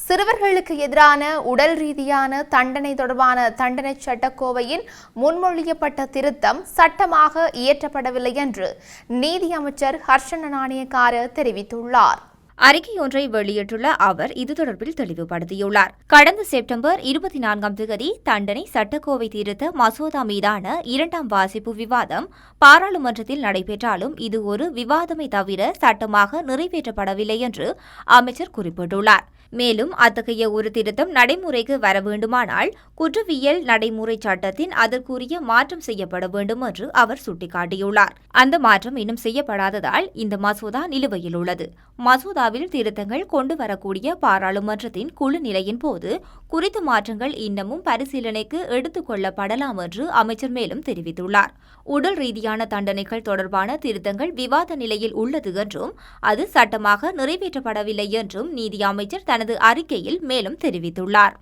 சிறுவர்களுக்கு எதிரான உடல் ரீதியான தண்டனை தொடர்பான தண்டனை சட்டக்கோவையின் முன்மொழியப்பட்ட திருத்தம் சட்டமாக இயற்றப்படவில்லை என்று நீதி அமைச்சர் ஹர்ஷன நாணயக்கார தெரிவித்துள்ளார். அறிக்கையொன்றை வெளியிட்டுள்ள அவர் இது தொடர்பில் தெளிவுபடுத்தியுள்ளார். கடந்த செப்டம்பர் 24ஆம் தேதி தண்டனை சட்டக்கோவை திருத்த மசோதா மீதான 2ஆம் வாசிப்பு விவாதம் பாராளுமன்றத்தில் நடைபெற்றாலும் இது ஒரு விவாதமே தவிர சட்டமாக நிறைவேற்றப்படவில்லை என்று அமைச்சர் குறிப்பிட்டுள்ளார். மேலும் அத்தகைய ஒரு திருத்தம் நடைமுறைக்கு வர வேண்டுமானால் குற்றவியல் நடைமுறை சட்டத்தின் அதற்குரிய மாற்றம் செய்யப்பட வேண்டும் என்று அவர் சுட்டிக்காட்டியுள்ளார். அந்த மாற்றம் இன்னும் செய்யப்படாததால் இந்த மசோதா நிலுவையில் உள்ளது. மசோதாவில் திருத்தங்கள் கொண்டு வரக்கூடிய பாராளுமன்றத்தின் குழு நிலையின் போது குறித்த மாற்றங்கள் இன்னமும் பரிசீலனைக்கு எடுத்துக் கொள்ளப்படலாம் என்று அமைச்சர் மேலும் தெரிவித்துள்ளார். உடல் ரீதியான தண்டனைகள் தொடர்பான திருத்தங்கள் விவாத நிலையில் உள்ளது என்றும் அது சட்டமாக நிறைவேற்றப்படவில்லை என்றும் நீதி அமைச்சர் தனது அறிக்கையில் மேலும் தெரிவித்துள்ளார்.